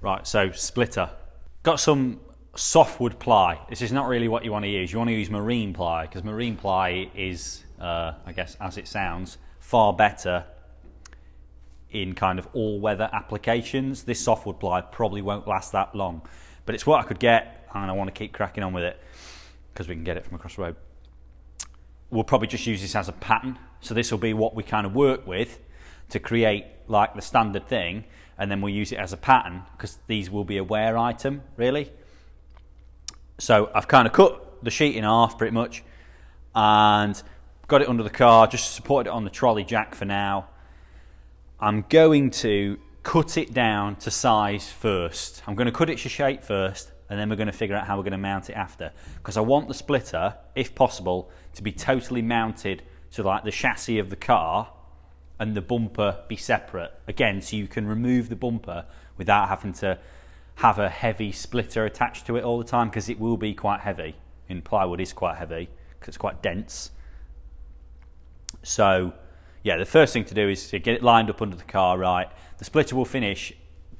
Right, so splitter. Got some softwood ply. This is not really what you want to use. You want to use marine ply, because marine ply is, I guess as it sounds, far better in kind of all-weather applications. This softwood ply probably won't last that long, but it's what I could get, and I want to keep cracking on with it because we can get it from across the road. We'll probably just use this as a pattern, so this will be what we kind of work with to create like the standard thing, and then we'll use it as a pattern because these will be a wear item, really. So I've kind of cut the sheet in half pretty much and got it under the car, just supported it on the trolley jack for now. I'm going to cut it down to size first. I'm going to cut it to shape first, and then we're going to figure out how we're going to mount it after, because I want the splitter, if possible, to be totally mounted to like the chassis of the car and the bumper be separate. Again, so you can remove the bumper without having to have a heavy splitter attached to it all the time, because it will be quite heavy. And plywood is quite heavy because it's quite dense. So yeah, the first thing to do is to get it lined up under the car right. The splitter will finish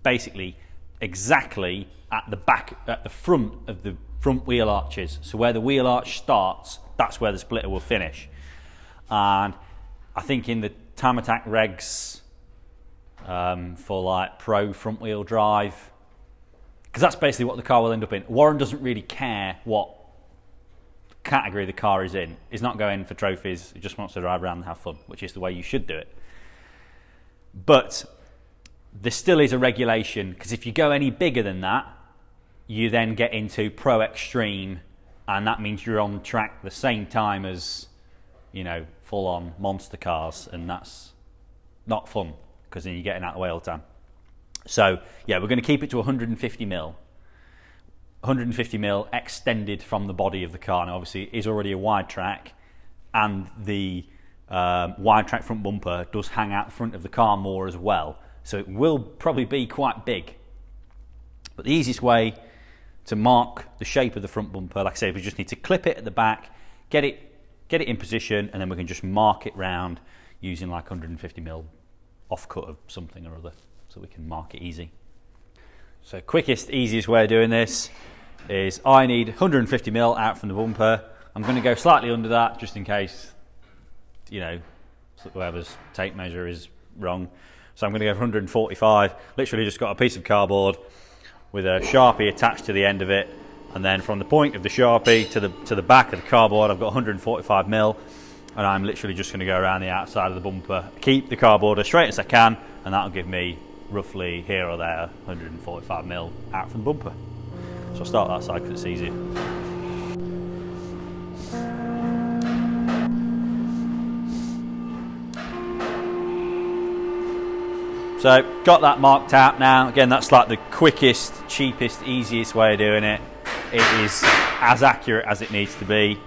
basically exactly at the back, at the front of the front wheel arches. So where the wheel arch starts, that's where the splitter will finish. And I think in the Time Attack regs for like pro front wheel drive, because that's basically what the car will end up in. Warren doesn't really care what category the car is in. He's not going for trophies, he just wants to drive around and have fun, which is the way you should do it. But there still is a regulation, because if you go any bigger than that, you then get into pro extreme, and that means you're on track the same time as, you know, full on monster cars, and that's not fun because then you're getting out of the way all the time. So yeah, we're going to keep it to 150 mil. 150 mil extended from the body of the car. Now obviously it is already a wide track, and the wide track front bumper does hang out the front of the car more as well, so it will probably be quite big. But the easiest way to mark the shape of the front bumper, like I say, we just need to clip it at the back, get it in position, and then we can just mark it round using like 150 mil offcut of something or other, so we can mark it easy. So quickest, easiest way of doing this is I need 150 mil out from the bumper. I'm going to go slightly under that just in case, you know, whoever's tape measure is wrong. So I'm going to go for 145. Literally just got a piece of cardboard with a Sharpie attached to the end of it, and then from the point of the Sharpie to the back of the cardboard, I've got 145 mil, and I'm literally just going to go around the outside of the bumper, keep the cardboard as straight as I can, and that'll give me roughly here or there 145 mil out from the bumper. So I'll start that side because it's easier. So got that marked out now. Again, that's like the quickest, cheapest, easiest way of doing it. It is as accurate as it needs to be.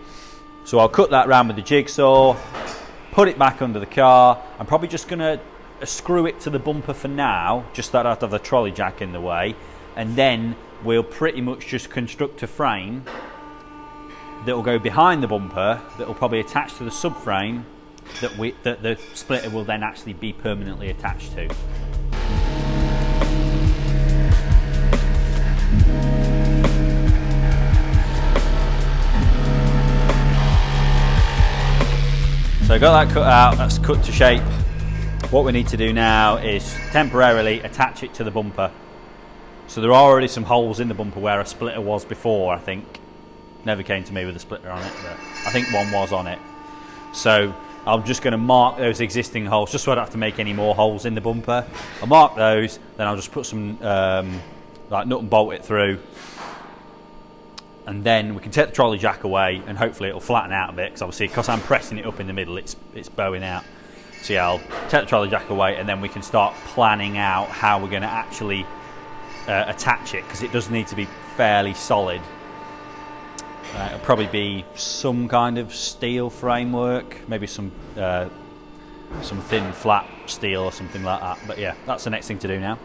So I'll cut that round with the jigsaw, put it back under the car. I'm probably just going to screw it to the bumper for now, just so that I don't have the trolley jack in the way, and then we'll pretty much just construct a frame that will go behind the bumper that will probably attach to the subframe that the splitter will then actually be permanently attached to. So I got that cut out, that's cut to shape. What we need to do now is temporarily attach it to the bumper. So there are already some holes in the bumper where a splitter was before, I think. Never came to me with a splitter on it, but I think one was on it. So I'm just going to mark those existing holes, just so I don't have to make any more holes in the bumper. I'll mark those, then I'll just put some like nut and bolt it through. And then we can take the trolley jack away, and hopefully it'll flatten out a bit, because obviously because I'm pressing it up in the middle, it's bowing out. So yeah, I'll take the trolley jack away, and then we can start planning out how we're going to actually attach it, because it does need to be fairly solid. It'll probably be some kind of steel framework, maybe some thin flat steel or something like that. But yeah, that's the next thing to do now.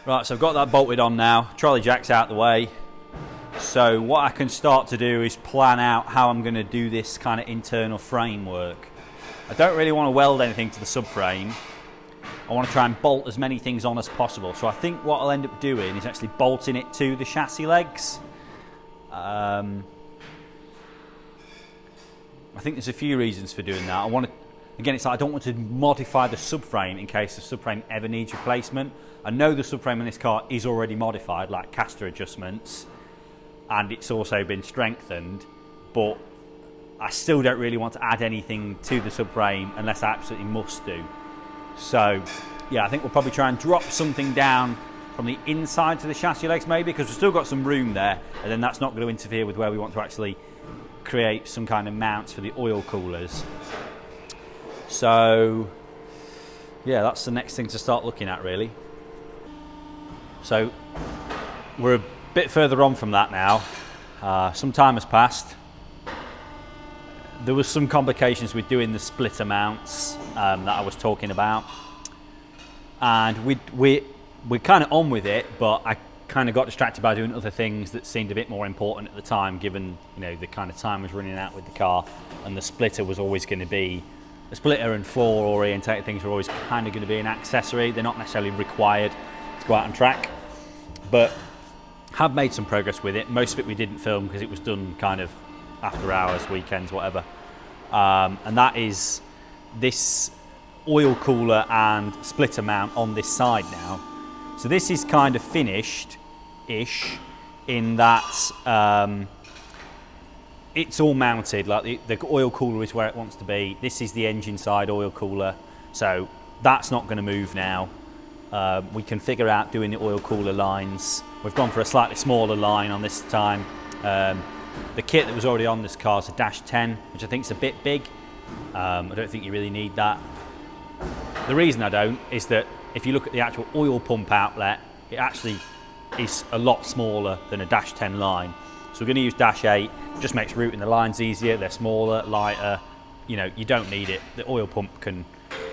Right, so I've got that bolted on now, trolley jack's out the way. So what I can start to do is plan out how I'm going to do this kind of internal framework. I don't really want to weld anything to the subframe. I want to try and bolt as many things on as possible. So I think what I'll end up doing is actually bolting it to the chassis legs. I think there's a few reasons for doing that. Again, it's like I don't want to modify the subframe in case the subframe ever needs replacement. I know the subframe in this car is already modified, like caster adjustments, and it's also been strengthened, but I still don't really want to add anything to the subframe unless I absolutely must do. So, yeah, I think we'll probably try and drop something down from the inside to the chassis legs maybe, because we've still got some room there, and then that's not going to interfere with where we want to actually create some kind of mounts for the oil coolers. So, yeah, that's the next thing to start looking at, really. So, we're a bit further on from that now. Some time has passed. There was some complications with doing the splitter mounts that I was talking about. And we're kind of on with it, but I kind of got distracted by doing other things that seemed a bit more important at the time, given, you know, the kind of time was running out with the car, and the splitter was always going to be, the splitter and floor orientated things were always kind of going to be an accessory. They're not necessarily required to go out on track, but have made some progress with it. Most of it we didn't film because it was done kind of after hours, weekends, whatever. And that is this oil cooler and splitter mount on this side now. So this is kind of finished-ish in that it's all mounted, like the oil cooler is where it wants to be. This is the engine side oil cooler, so that's not going to move now. We can figure out doing the oil cooler lines. We've gone for a slightly smaller line on this time. The kit that was already on this car is a -10, which I think is a bit big. I don't think you really need that. The reason I don't is that if you look at the actual oil pump outlet, it actually is a lot smaller than a -10 line. So we're going to use -8, just makes routing the lines easier. They're smaller, lighter. You know, you don't need it. The oil pump can,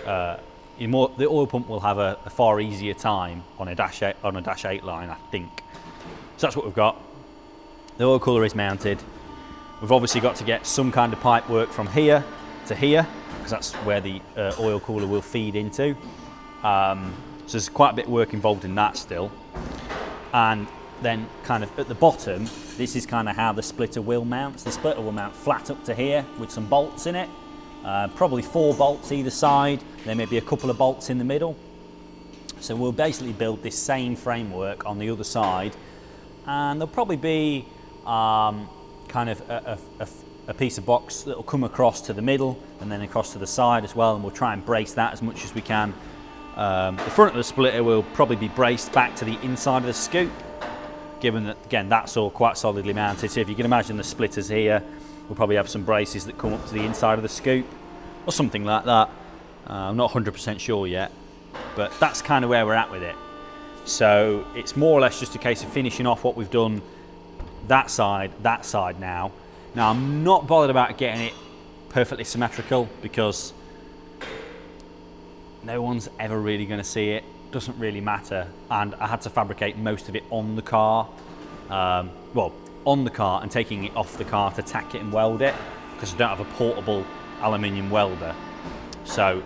the oil pump will have a far easier time on a -8 line, I think. So that's what we've got. The oil cooler is mounted. We've obviously got to get some kind of pipe work from here to here, because that's where the oil cooler will feed into. So there's quite a bit of work involved in that still. And then kind of at the bottom, this is kind of how the splitter will mount. The splitter will mount flat up to here with some bolts in it. Probably 4 bolts either side. There may be a couple of bolts in the middle. So we'll basically build this same framework on the other side. And there'll probably be kind of a piece of box that will come across to the middle and then across to the side as well, and we'll try and brace that as much as we can. The front of the splitter will probably be braced back to the inside of the scoop, given that, again, that's all quite solidly mounted. So if you can imagine the splitters here, we'll probably have some braces that come up to the inside of the scoop or something like that. I'm not 100% sure yet, but that's kind of where we're at with it. So it's more or less just a case of finishing off what we've done that side now. Now, I'm not bothered about getting it perfectly symmetrical because no one's ever really going to see it. Doesn't really matter. And I had to fabricate most of it on the car. Well, on the car and taking it off the car to tack it and weld it, because I don't have a portable aluminium welder. So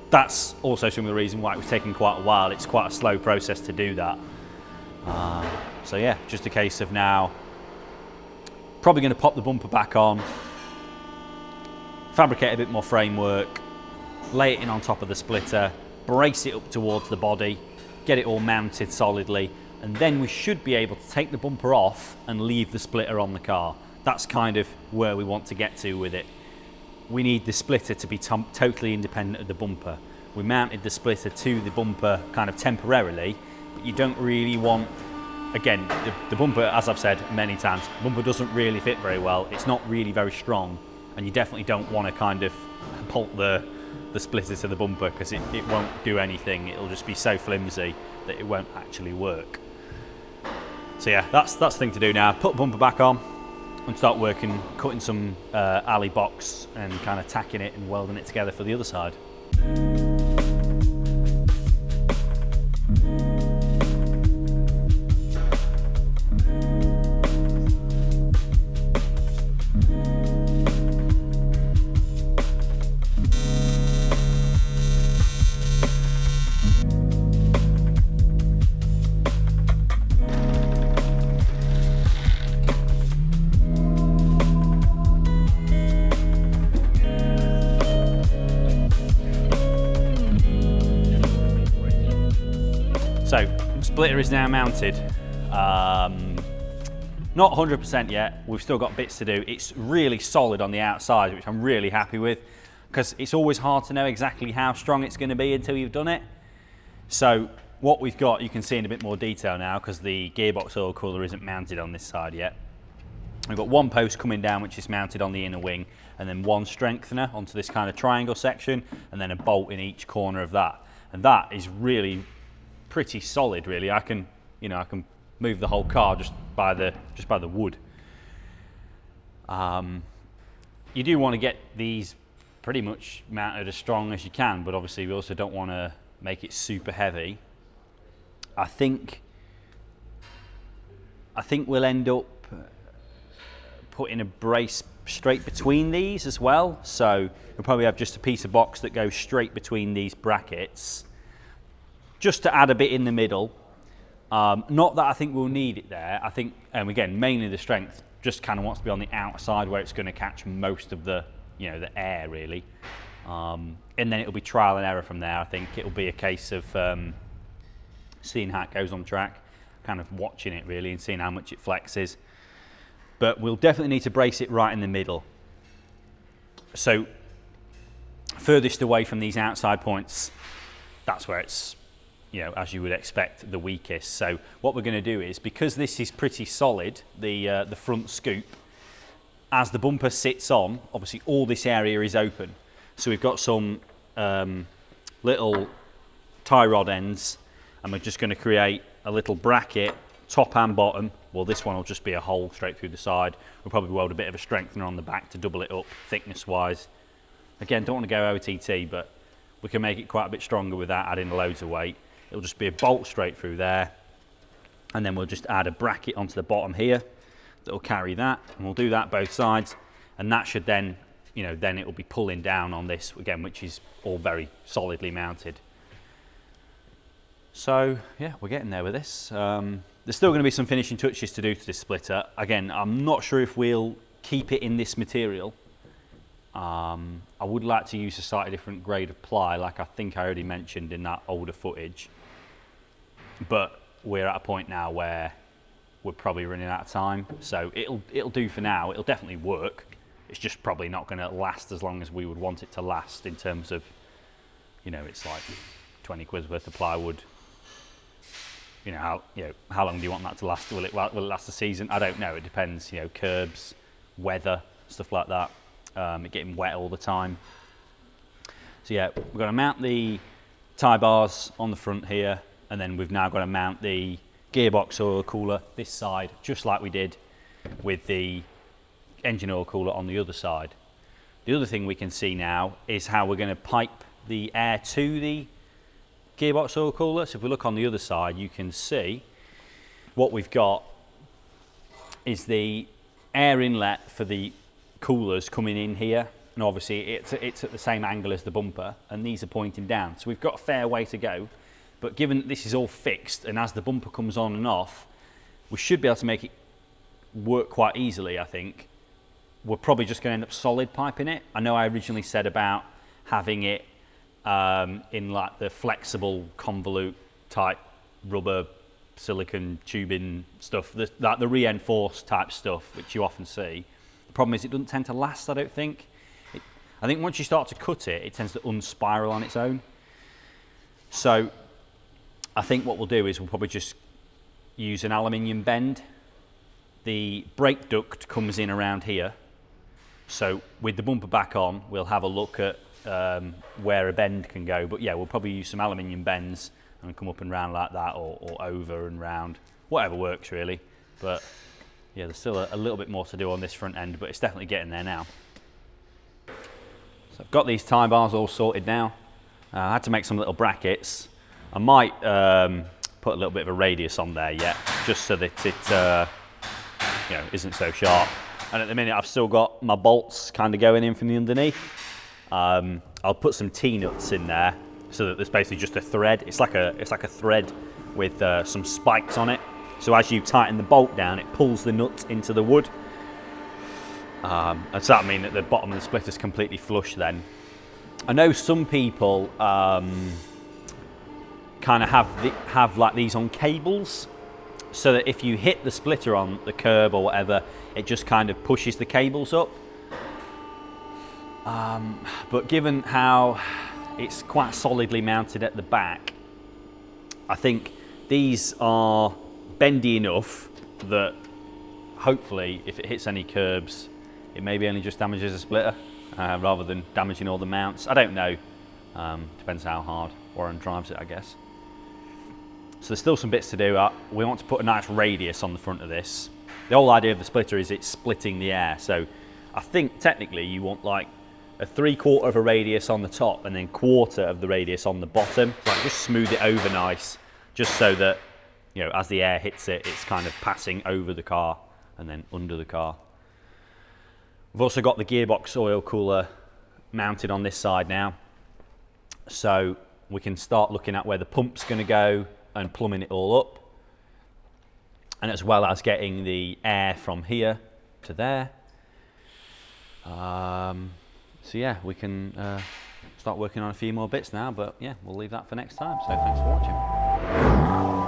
that's also some of the reason why it was taking quite a while. It's quite a slow process to do that. So yeah, just a case of now probably going to pop the bumper back on, fabricate a bit more framework, lay it in on top of the splitter, brace it up towards the body, get it all mounted solidly, and then we should be able to take the bumper off and leave the splitter on the car. That's kind of where we want to get to with it. We need the splitter to be totally independent of the bumper. We mounted the splitter to the bumper kind of temporarily, but you don't really want, again, the bumper, as I've said many times, the bumper doesn't really fit very well. It's not really very strong, and you definitely don't want to kind of bolt the splitter to the bumper, because it won't do anything. It'll just be so flimsy that it won't actually work. So yeah, that's the thing to do now. Put the bumper back on and start working, cutting some alley box and kind of tacking it and welding it together for the other side. So, splitter is now mounted. Not 100% yet, we've still got bits to do. It's really solid on the outside, which I'm really happy with, because it's always hard to know exactly how strong it's going to be until you've done it. So what we've got, you can see in a bit more detail now, because the gearbox oil cooler isn't mounted on this side yet. We've got one post coming down which is mounted on the inner wing, and then one strengthener onto this kind of triangle section, and then a bolt in each corner of that. And that is really pretty solid, really. I can move the whole car just by the wood. You do want to get these pretty much mounted as strong as you can, but obviously we also don't want to make it super heavy. I think we'll end up putting a brace straight between these as well, so we'll probably have just a piece of box that goes straight between these brackets, just to add a bit in the middle. Not that I think we'll need it there. I think, again, mainly the strength just kind of wants to be on the outside where it's going to catch most of the, the air really. And then it'll be trial and error from there. I think it'll be a case of seeing how it goes on track, kind of watching it really and seeing how much it flexes. But we'll definitely need to brace it right in the middle. So furthest away from these outside points, that's where it's, as you would expect, the weakest. So what we're going to do is, because this is pretty solid, the front scoop, as the bumper sits on, obviously all this area is open. So we've got some little tie rod ends, and we're just going to create a little bracket, top and bottom. Well, this one will just be a hole straight through the side. We'll probably weld a bit of a strengthener on the back to double it up thickness-wise. Again, don't want to go OTT, but we can make it quite a bit stronger without adding loads of weight. It'll just be a bolt straight through there, and then we'll just add a bracket onto the bottom here that will carry that, and we'll do that both sides, and that should then, then it will be pulling down on this again, which is all very solidly mounted. So yeah, we're getting there with this. There's still going to be some finishing touches to do to this splitter. Again, I'm not sure if we'll keep it in this material. I would like to use a slightly different grade of ply, like I think I already mentioned in that older footage. But we're at a point now where we're probably running out of time, so it'll do for now. It'll definitely work. It's just probably not going to last as long as we would want it to last, in terms of, it's like 20 quid worth of plywood. How long do you want that to last? Will it last a season? I don't know. It depends. Curbs, weather, stuff like that. It getting wet all the time. So yeah, we're going to mount the tie bars on the front here, and then we've now got to mount the gearbox oil cooler this side, just like we did with the engine oil cooler on the other side. The other thing we can see now is how we're going to pipe the air to the gearbox oil cooler. So if we look on the other side, you can see what we've got is the air inlet for the coolers coming in here, and obviously it's at the same angle as the bumper, and these are pointing down, so we've got a fair way to go. But given that this is all fixed, and as the bumper comes on and off, we should be able to make it work quite easily. I think we're probably just going to end up solid piping it. I know I originally said about having it in like the flexible convolute type rubber silicon tubing stuff, the reinforced type stuff, which you often see. The problem is it doesn't tend to last, I don't think. I think once you start to cut it, it tends to unspiral on its own. So I think what we'll do is we'll probably just use an aluminium bend. The brake duct comes in around here. So with the bumper back on, we'll have a look at where a bend can go. But yeah, we'll probably use some aluminium bends and come up and round like that, or over and round, whatever works really. But yeah, there's still a little bit more to do on this front end, but it's definitely getting there now. So I've got these tie bars all sorted now. I had to make some little brackets. I might put a little bit of a radius on there yet, just so that it isn't so sharp. And at the minute I've still got my bolts kind of going in from the underneath. I'll put some T-nuts in there so that there's basically just a thread. It's like a thread with some spikes on it. So as you tighten the bolt down, it pulls the nut into the wood. And so that means that the bottom of the splitter is completely flush then. I know some people kind of have like these on cables, so that if you hit the splitter on the curb or whatever, it just kind of pushes the cables up. But given how it's quite solidly mounted at the back, I think these are bendy enough that hopefully if it hits any curbs, it maybe only just damages the splitter rather than damaging all the mounts. I don't know, depends how hard Warren drives it, I guess. So there's still some bits to do. We want to put a nice radius on the front of this. The whole idea of the splitter is it's splitting the air, so I think technically you want like a 3/4 of a radius on the top and then 1/4 of the radius on the bottom. Like just smooth it over nice, just so that, you know, as the air hits it, it's kind of passing over the car and then under the car. We've also got the gearbox oil cooler mounted on this side now, so we can start looking at where the pump's going to go and plumbing it all up, and as well as getting the air from here to there. So yeah, we can start working on a few more bits now, but yeah, we'll leave that for next time. So thanks for watching.